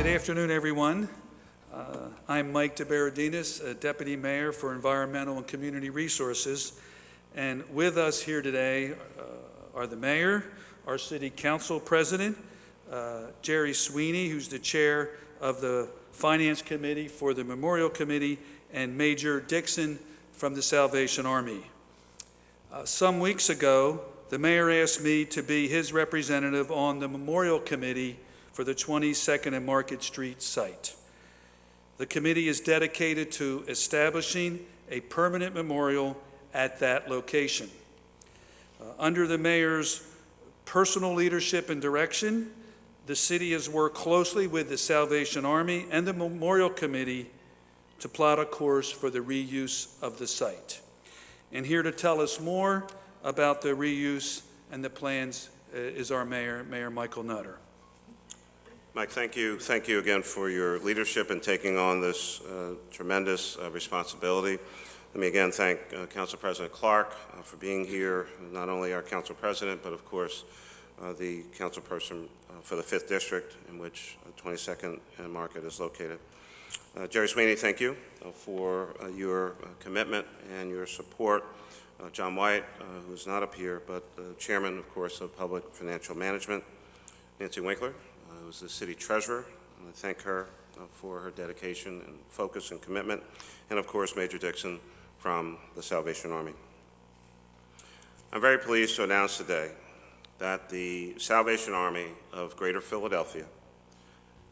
Good afternoon, everyone. I'm Mike DeBerardinis, Deputy Mayor for Environmental and Community Resources. And with us here today are the Mayor, our City Council President, Jerry Sweeney, who's the Chair of the Finance Committee for the Memorial Committee, and Major Dixon from the Salvation Army. Some weeks ago, the Mayor asked me to be his representative on the Memorial Committee for the 22nd and Market Street site. The committee is dedicated to establishing a permanent memorial at that location. Under the Mayor's personal leadership and direction, the city has worked closely with the Salvation Army and the Memorial Committee to plot a course for the reuse of the site. And here to tell us more about the reuse and the plans is our Mayor, Mayor Michael Nutter. Mike, thank you. Thank you again for your leadership in taking on this tremendous responsibility. Let me again thank Council President Clark for being here, not only our Council President, but of course the Council Person for the 5th District, in which 22nd and Market is located. Jerry Sweeney, thank you for your commitment and your support. John White, who is not up here, but Chairman, of course, of Public Financial Management. Nancy Winkler, who's the City Treasurer. I thank her for her dedication and focus and commitment. And of course, Major Dixon from the Salvation Army. I'm very pleased to announce today that the Salvation Army of Greater Philadelphia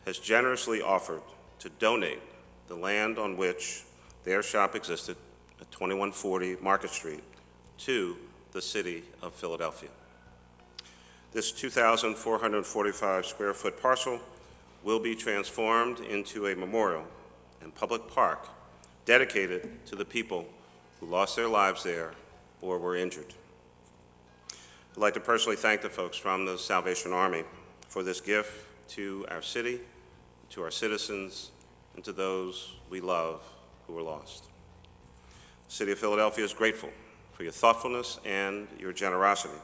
has generously offered to donate the land on which their shop existed at 2140 Market Street to the City of Philadelphia. This 2,445 square foot parcel will be transformed into a memorial and public park dedicated to the people who lost their lives there or were injured. I'd like to personally thank the folks from the Salvation Army for this gift to our city, to our citizens, and to those we love who were lost. The City of Philadelphia is grateful for your thoughtfulness and your generosity.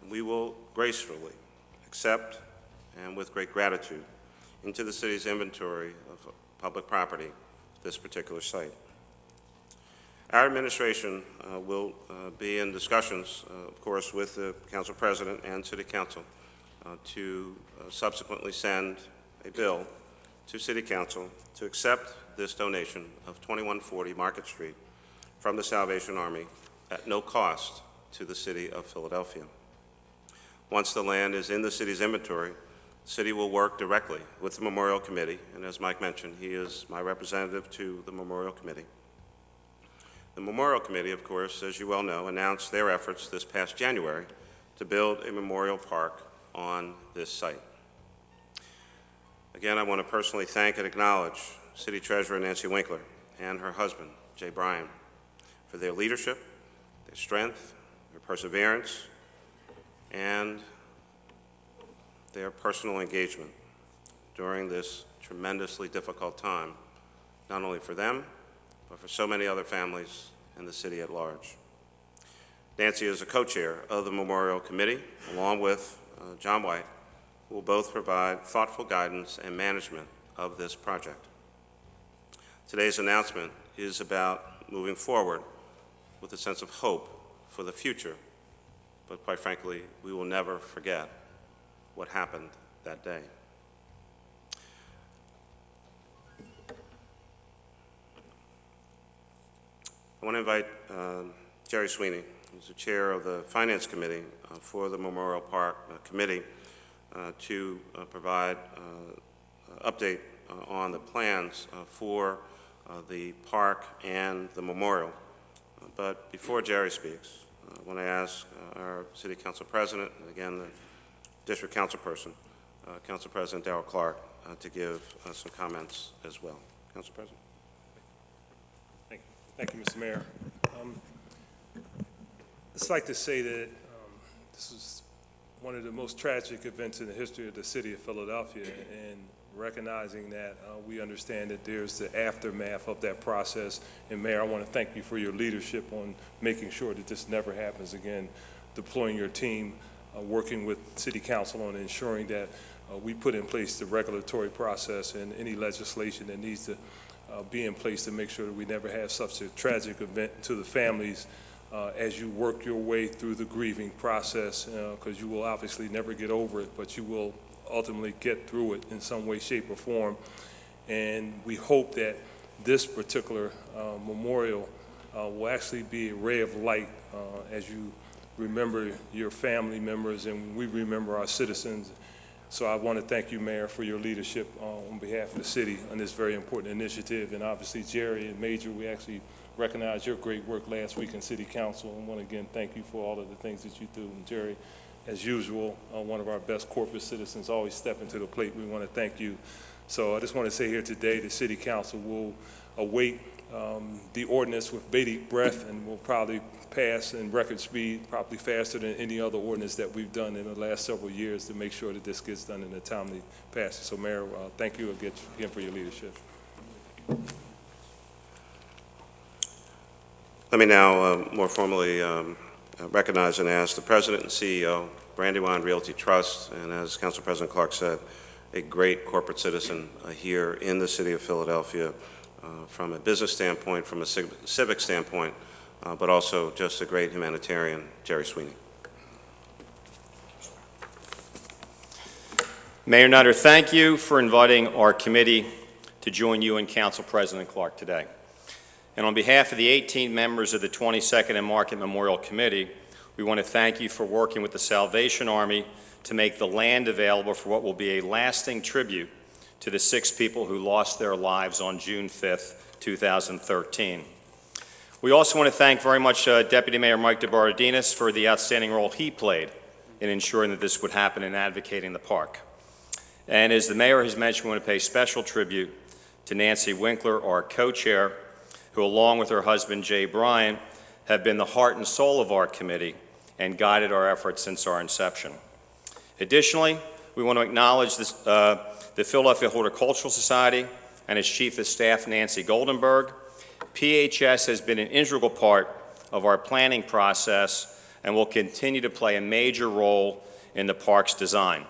And we will gracefully accept and with great gratitude into the city's inventory of public property this particular site. Our administration will be in discussions, of course, with the Council President and City Council to subsequently send a bill to City Council to accept this donation of 2140 Market Street from the Salvation Army at no cost to the City of Philadelphia. Once the land is in the city's inventory, the city will work directly with the Memorial Committee, and as Mike mentioned, he is my representative to the Memorial Committee. The Memorial Committee, of course, as you well know, announced their efforts this past January to build a memorial park on this site. Again, I want to personally thank and acknowledge City Treasurer Nancy Winkler and her husband, Jay Bryan, for their leadership, their strength, their perseverance, and their personal engagement during this tremendously difficult time, not only for them, but for so many other families in the city at large. Nancy is a co-chair of the Memorial Committee, along with John White, who will both provide thoughtful guidance and management of this project. Today's announcement is about moving forward with a sense of hope for the future, but quite frankly, we will never forget what happened that day. I want to invite Jerry Sweeney, who's the chair of the Finance Committee for the Memorial Park Committee, to provide update on the plans for the park and the memorial. But before Jerry speaks, I want to ask our City Council President, and again the District Council Person, Council President Darrell Clark, to give some comments as well. Council President. Thank you, Mr. Mayor. I'd just like to say that this is one of the most tragic events in the history of the city of Philadelphia, and recognizing that we understand that there's the aftermath of that process. And Mayor, I want to thank you for your leadership on making sure that this never happens again, deploying your team, working with City Council on ensuring that we put in place the regulatory process and any legislation that needs to be in place to make sure that we never have such a tragic event to the families as you work your way through the grieving process, because you will obviously never get over it, but you will ultimately get through it in some way, shape, or form. And we hope that this particular memorial will actually be a ray of light as you remember your family members and we remember our citizens. So I want to thank you, Mayor, for your leadership on behalf of the city on this very important initiative. And obviously, Jerry and Major, we actually recognized your great work last week in City Council. And want to again thank you for all of the things that you do. And Jerry, as usual, one of our best corporate citizens, always stepping to the plate. We want to thank you. So I just want to say here today, the City Council will await the ordinance with bated breath and will probably pass in record speed, probably faster than any other ordinance that we've done in the last several years to make sure that this gets done in a timely fashion. So, Mayor, thank you again for your leadership. Let me now more formally recognize and ask the President and CEO, Brandywine Realty Trust, and as Council President Clark said, a great corporate citizen here in the city of Philadelphia from a business standpoint, from a civic standpoint, but also just a great humanitarian, Jerry Sweeney. Mayor Nutter, thank you for inviting our committee to join you and Council President Clark today. And on behalf of the 18 members of the 22nd and Market Memorial Committee, we want to thank you for working with the Salvation Army to make the land available for what will be a lasting tribute to the 6 people who lost their lives on June 5th, 2013. We also want to thank very much Deputy Mayor Mike DeBardinis for the outstanding role he played in ensuring that this would happen and advocating the park. And as the Mayor has mentioned, we want to pay special tribute to Nancy Winkler, our co-chair, who along with her husband Jay Bryan have been the heart and soul of our committee and guided our efforts since our inception. Additionally, we want to acknowledge the Philadelphia Horticultural Society and its Chief of Staff, Nancy Goldenberg. PHS has been an integral part of our planning process and will continue to play a major role in the park's design.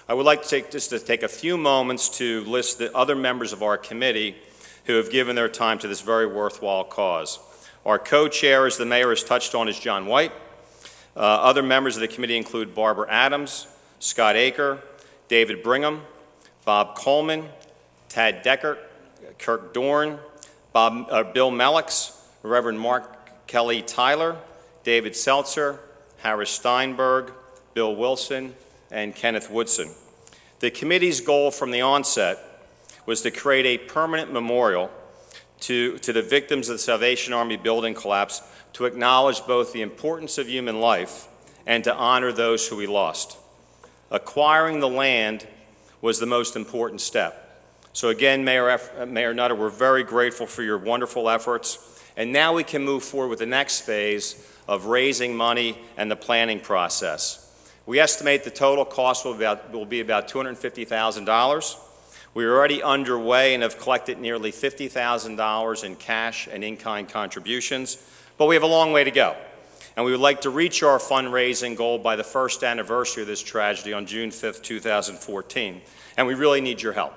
I would like to take a few moments to list the other members of our committee who have given their time to this very worthwhile cause. Our co-chair, as the Mayor has touched on, is John White. Other members of the committee include Barbara Adams, Scott Aker, David Brigham, Bob Coleman, Tad Deckert, Kirk Dorn, Bill Melix, Reverend Mark Kelly Tyler, David Seltzer, Harris Steinberg, Bill Wilson, and Kenneth Woodson. The committee's goal from the onset was to create a permanent memorial to the victims of the Salvation Army building collapse, to acknowledge both the importance of human life and to honor those who we lost. Acquiring the land was the most important step. So again, Mayor Nutter, we're very grateful for your wonderful efforts. And now we can move forward with the next phase of raising money and the planning process. We estimate the total cost will be about $250,000. We're already underway and have collected nearly $50,000 in cash and in-kind contributions, but we have a long way to go. And we would like to reach our fundraising goal by the first anniversary of this tragedy on June 5th, 2014. And we really need your help.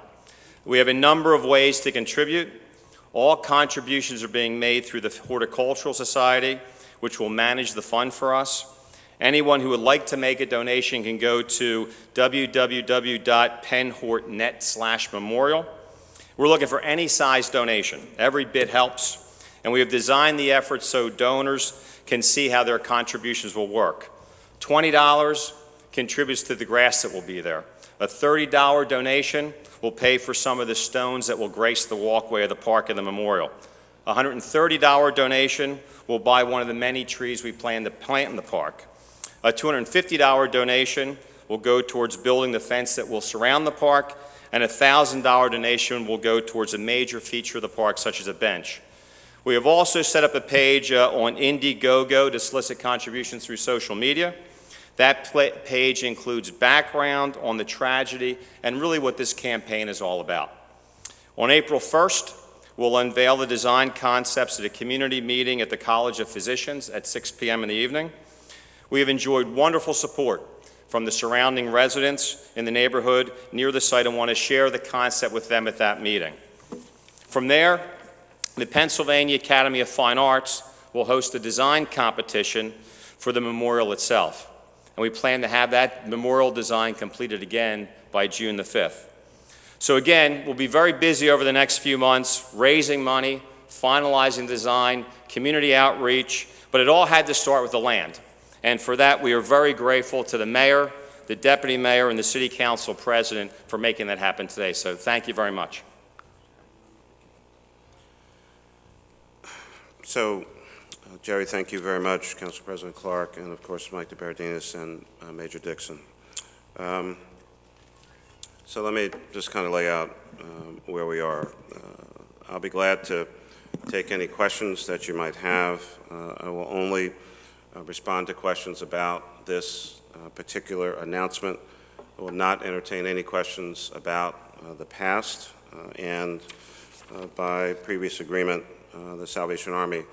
We have a number of ways to contribute. All contributions are being made through the Horticultural Society, which will manage the fund for us. Anyone who would like to make a donation can go to www.penhortnet/memorial. We're looking for any size donation. Every bit helps. And we have designed the effort so donors can see how their contributions will work. $20 contributes to the grass that will be there. A $30 donation will pay for some of the stones that will grace the walkway of the park and the memorial. A $130 donation will buy one of the many trees we plan to plant in the park. A $250 donation will go towards building the fence that will surround the park, and a $1,000 donation will go towards a major feature of the park, such as a bench. We have also set up a page on Indiegogo to solicit contributions through social media. That page includes background on the tragedy and really what this campaign is all about. On April 1st, we'll unveil the design concepts at a community meeting at the College of Physicians at 6 p.m. in the evening. We have enjoyed wonderful support from from the surrounding residents in the neighborhood near the site and want to share the concept with them at that meeting. From there, the Pennsylvania Academy of Fine Arts will host a design competition for the memorial itself. And we plan to have that memorial design completed again by June the 5th. So again, we'll be very busy over the next few months raising money, finalizing design, community outreach, but it all had to start with the land. And for that, we are very grateful to the mayor, the deputy mayor, and the city council president for making that happen today. So thank you very much. So, Jerry, thank you very much, Council President Clark, and of course Mike DeBerardinis and Major Dixon. So let me just kind of lay out where we are. I'll be glad to take any questions that you might have. I will only respond to questions about this particular announcement. I will not entertain any questions about the past, and by previous agreement, the Salvation Army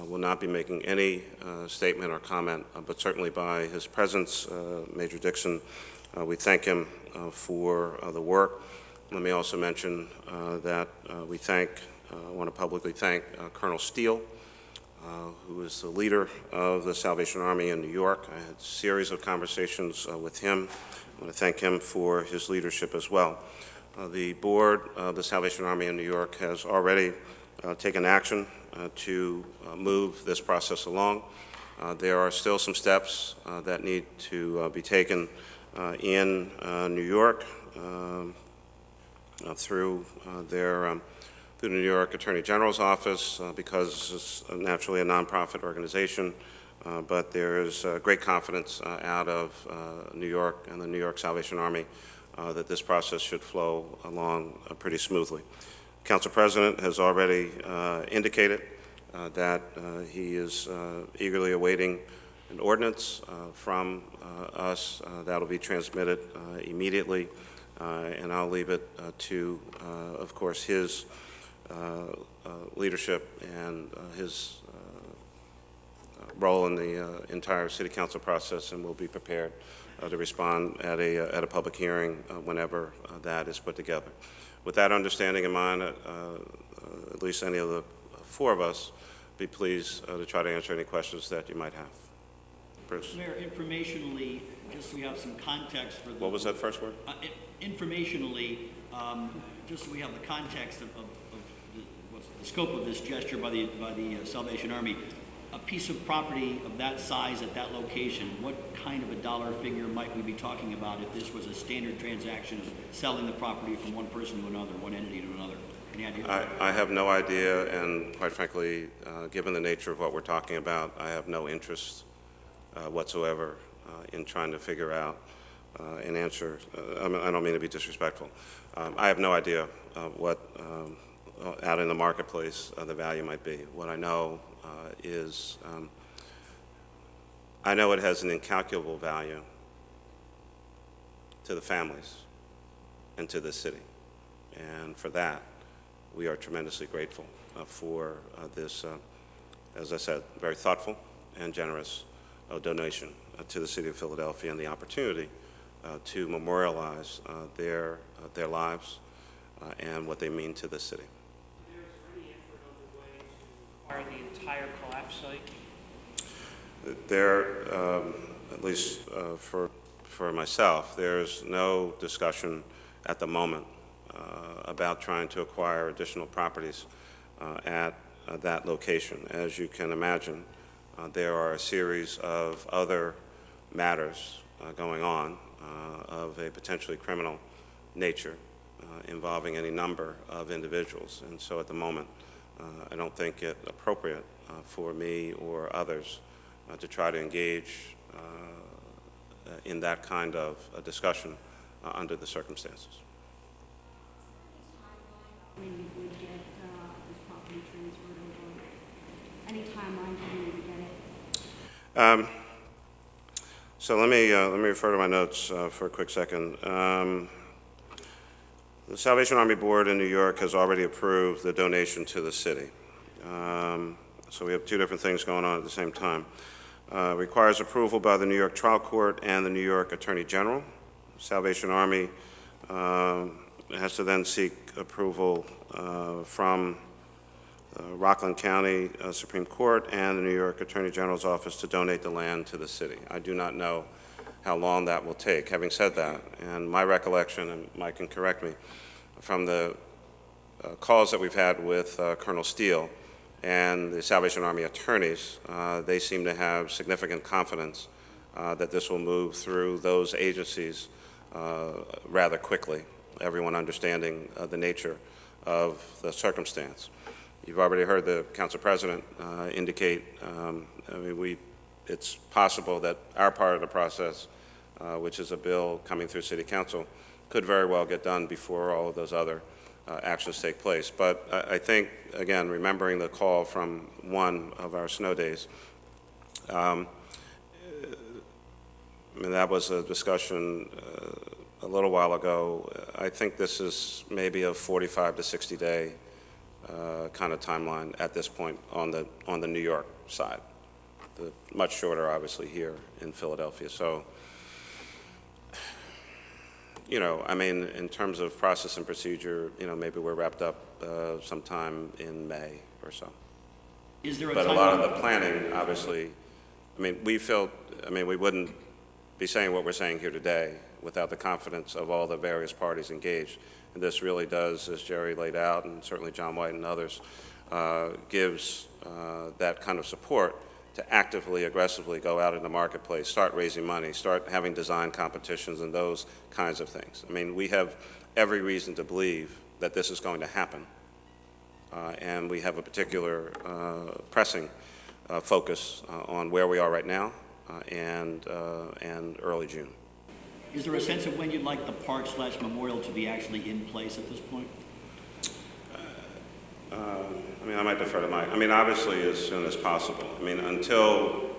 will not be making any statement or comment, but certainly by his presence, Major Dixon, we thank him for the work. Let me also mention that I want to publicly thank Colonel Steele, who is the leader of the Salvation Army in New York. I had a series of conversations with him. I want to thank him for his leadership as well. The board of the Salvation Army in New York has already taken action to move this process along. There are still some steps that need to be taken in New York through the New York Attorney General's office because it's naturally a nonprofit organization, but there is great confidence out of New York and the New York Salvation Army that this process should flow along pretty smoothly. Council President has already indicated that he is eagerly awaiting an ordinance from us that will be transmitted immediately, and I'll leave it to, of course, his leadership and his role in the entire City Council process, and we'll be prepared to respond at a public hearing whenever that is put together. With that understanding in mind, at least any of the four of us be pleased to try to answer any questions that you might have. Bruce. Mayor, informationally, just so we have some context for the... What was that first word? Informationally, just so we have the context of what's the scope of this gesture by the Salvation Army, a piece of property of that size at that location, what kind of a dollar figure might we be talking about if this was a standard transaction of selling the property from one person to another, one entity to another? Any idea? I have no idea, and quite frankly, given the nature of what we're talking about, I have no interest whatsoever in trying to figure out an answer. I don't mean to be disrespectful. I have no idea what out in the marketplace the value might be. What I know is I know it has an incalculable value to the families and to the city. And for that, we are tremendously grateful for this, as I said, very thoughtful and generous donation to the City of Philadelphia and the opportunity to memorialize their lives and what they mean to the city. Is there any effort underway to acquire the entire collapse site? There, at least for myself, there's no discussion at the moment about trying to acquire additional properties at that location. As you can imagine, there are a series of other matters going on of a potentially criminal nature involving any number of individuals. And so at the moment, I don't think it appropriate for me or others to try to engage in that kind of a discussion under the circumstances. When you would get this property transferred over? Any timeline for when you would get it? So let me refer to my notes for a quick second. The Salvation Army Board in New York has already approved the donation to the city. So we have two different things going on at the same time. requires approval by the New York Trial Court and the New York Attorney General. Salvation Army has to then seek approval from Rockland County Supreme Court and the New York Attorney General's office to donate the land to the city. I do not know how long that will take. Having said that, and my recollection, and Mike can correct me, from the calls that we've had with Colonel Steele and the Salvation Army attorneys, they seem to have significant confidence that this will move through those agencies rather quickly, everyone understanding the nature of the circumstance. You've already heard the Council President indicate, it's possible that our part of the process, which is a bill coming through City Council, could very well get done before all of those other actions take place. But I think, again, remembering the call from one of our snow days, I mean, that was a discussion a little while ago. I think this is maybe a 45 to 60 day kind of timeline at this point on the New York side. Much shorter, obviously, here in Philadelphia. So, you know, I mean, in terms of process and procedure, you know, maybe we're wrapped up sometime in May or so. Is there a But a timeline? lot of the planning, obviously, I mean, we wouldn't be saying what we're saying here today without the confidence of all the various parties engaged. And this really does, as Jerry laid out, and certainly John White and others, gives that kind of support to actively, aggressively go out in the marketplace, start raising money, start having design competitions and those kinds of things. I mean, we have every reason to believe that this is going to happen. And we have a particular pressing focus on where we are right now and early June. Is there a sense of when you'd like the park/memorial to be actually in place at this point? I mean, I might defer to Mike. I mean, obviously, as soon as possible. I mean, until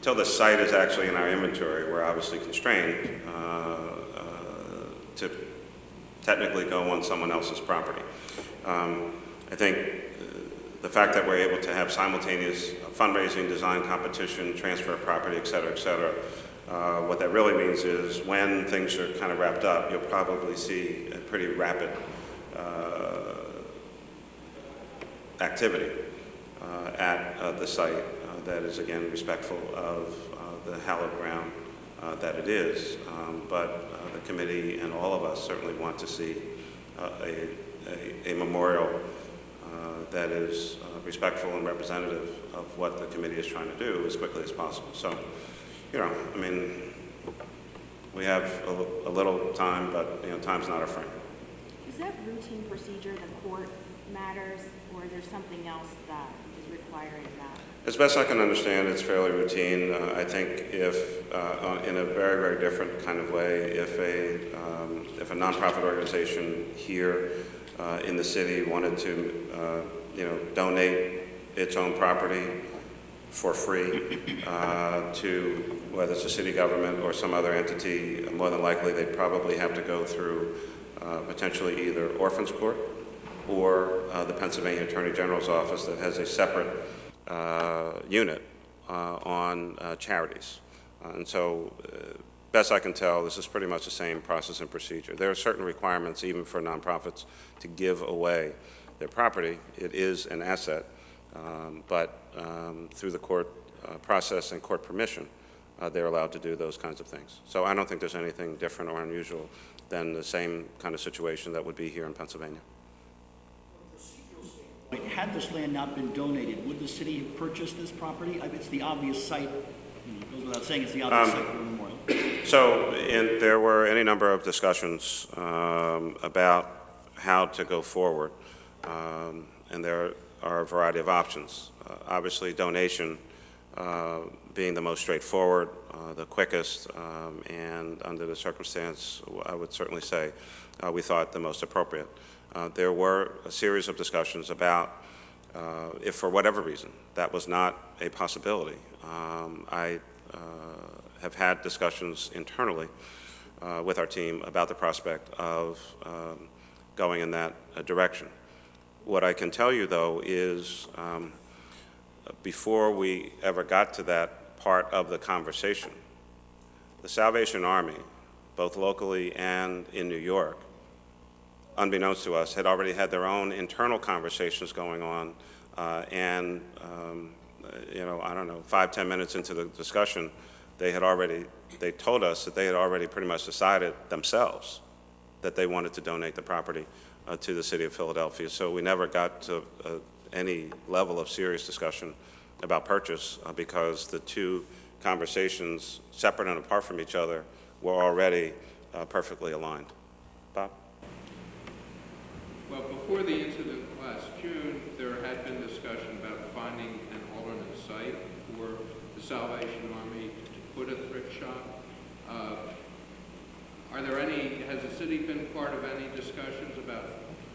the site is actually in our inventory, we're obviously constrained to technically go on someone else's property. I think the fact that we're able to have simultaneous fundraising, design competition, transfer of property, et cetera, what that really means is when things are kind of wrapped up, you'll probably see a pretty rapid activity at the site that is, again, respectful of the hallowed ground that it is. But the committee and all of us certainly want to see a memorial that is respectful and representative of what the committee is trying to do as quickly as possible. So, you know, I mean, we have a little time, but, you know, time's not our friend. Is that routine procedure, the court matters, or is there something else that is requiring that? As best I can understand, it's fairly routine. I think if, in a very, very different kind of way, if a nonprofit organization here in the city wanted to, you know, donate its own property for free to whether it's a city government or some other entity, more than likely they'd probably have to go through potentially either Orphans Court or the Pennsylvania Attorney General's office that has a separate unit on charities. And so, best I can tell, this is pretty much the same process and procedure. There are certain requirements even for nonprofits to give away their property. It is an asset, but through the court process and court permission, they're allowed to do those kinds of things. So I don't think there's anything different or unusual than the same kind of situation that would be here in Pennsylvania. Had this land not been donated, would the city have purchased this property? I mean, it's the obvious site, you know, it goes without saying, it's the obvious site for a memorial. So there were any number of discussions about how to go forward, and there are a variety of options. Obviously, donation being the most straightforward, the quickest, and under the circumstance, I would certainly say we thought the most appropriate. There were a series of discussions about if for whatever reason that was not a possibility. I have had discussions internally with our team about the prospect of going in that direction. What I can tell you, though, is before we ever got to that part of the conversation. The Salvation Army, both locally and in New York, unbeknownst to us, had already had their own internal conversations going on, you know, I don't know, 5-10 minutes into the discussion, they told us that they had already pretty much decided themselves that they wanted to donate the property to the city of Philadelphia. So we never got to any level of serious discussion about purchase because the two conversations, separate and apart from each other, were already perfectly aligned. Bob? Well, before the incident last June, there had been discussion about finding an alternate site for the Salvation Army to put a thrift shop. Has the city been part of any discussions about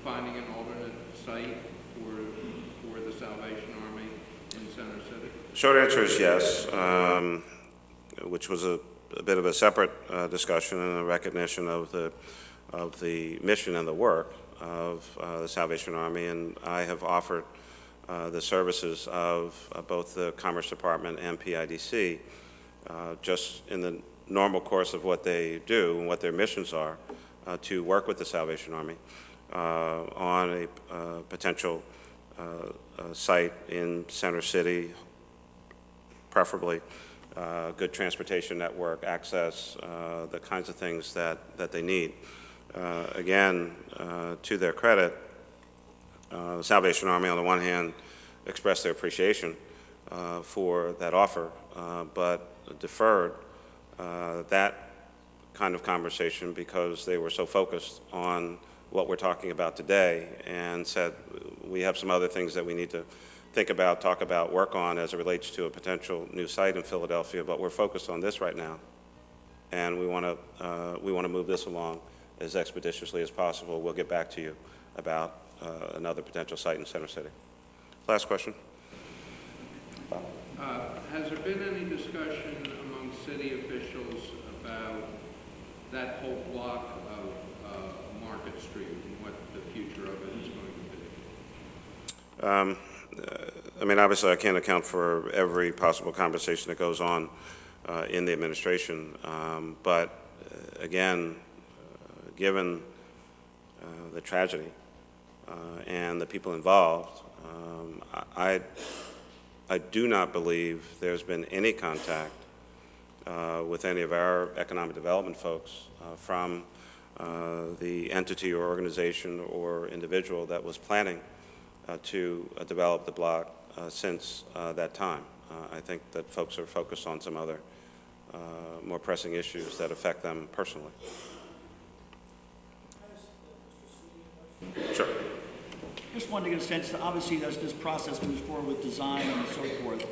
finding an alternate site for the Salvation Army in Center City? Short answer is yes, which was a bit of a separate discussion and a recognition of the mission and the work of the Salvation Army, and I have offered the services of both the Commerce Department and PIDC just in the normal course of what they do and what their missions are to work with the Salvation Army on a potential site in Center City, preferably good transportation network, access, the kinds of things that they need. Again, to their credit, the Salvation Army on the one hand expressed their appreciation for that offer, but deferred that kind of conversation because they were so focused on what we're talking about today and said we have some other things that we need to think about, talk about, work on as it relates to a potential new site in Philadelphia, but we're focused on this right now, and we want to move this along as expeditiously as possible. We'll get back to you about another potential site in Center City. Last question. Has there been any discussion among city officials about that whole block of Market Street and what the future of it is going to be? I mean, obviously, I can't account for every possible conversation that goes on in the administration, but again, given the tragedy and the people involved, I do not believe there's been any contact with any of our economic development folks from the entity or organization or individual that was planning to develop the block since that time. I think that folks are focused on some other more pressing issues that affect them personally. Sure. Just wanted to get a sense that obviously as this process moves forward with design and so forth,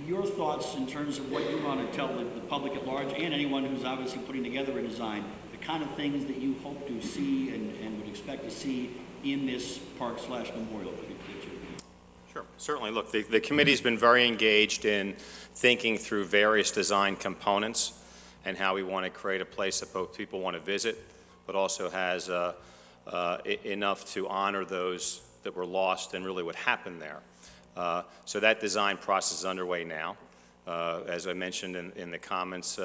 your thoughts in terms of what you want to tell the public at large and anyone who's obviously putting together a design, the kind of things that you hope to see and would expect to see in this park/memorial. Sure, certainly. Look, the committee's been very engaged in thinking through various design components and how we want to create a place that both people want to visit, but also has enough to honor those that were lost and really what happened there. So that design process is underway now. As I mentioned in the comments,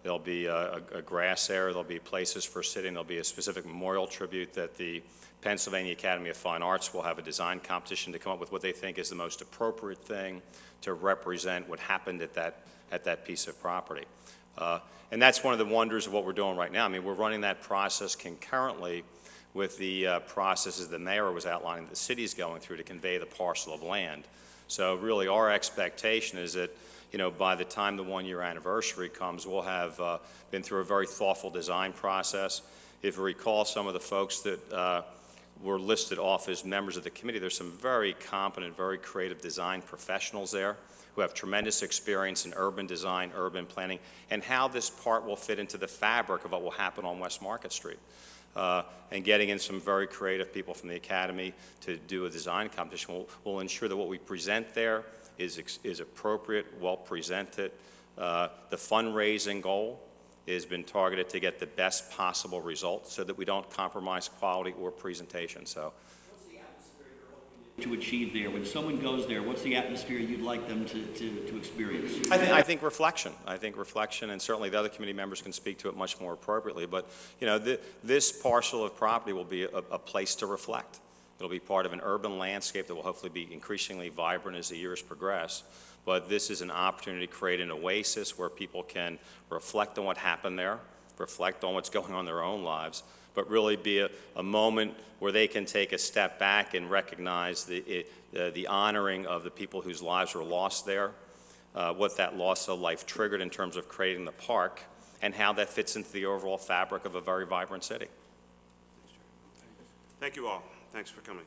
there'll be a grass area, there'll be places for sitting, there'll be a specific memorial tribute that the Pennsylvania Academy of Fine Arts will have a design competition to come up with what they think is the most appropriate thing to represent what happened at that piece of property. And that's one of the wonders of what we're doing right now. I mean, we're running that process concurrently with the processes the mayor was outlining that the city's going through to convey the parcel of land. So really our expectation is that, you know, by the time the one-year anniversary comes, we'll have been through a very thoughtful design process. If you recall some of the folks that were listed off as members of the committee, there's some very competent, very creative design professionals there who have tremendous experience in urban design, urban planning, and how this part will fit into the fabric of what will happen on West Market Street. And getting in some very creative people from the Academy to do a design competition will ensure that what we present there is appropriate, well presented. The fundraising goal has been targeted to get the best possible results so that we don't compromise quality or presentation. So, what's the atmosphere you're hoping to achieve there? When someone goes there, what's the atmosphere you'd like them to experience? I think reflection. I think reflection, and certainly the other committee members can speak to it much more appropriately. But, you know, this parcel of property will be a place to reflect. It'll be part of an urban landscape that will hopefully be increasingly vibrant as the years progress. But this is an opportunity to create an oasis where people can reflect on what happened there, reflect on what's going on in their own lives, but really be a moment where they can take a step back and recognize the honoring of the people whose lives were lost there, what that loss of life triggered in terms of creating the park, and how that fits into the overall fabric of a very vibrant city. Thank you all. Thanks for coming.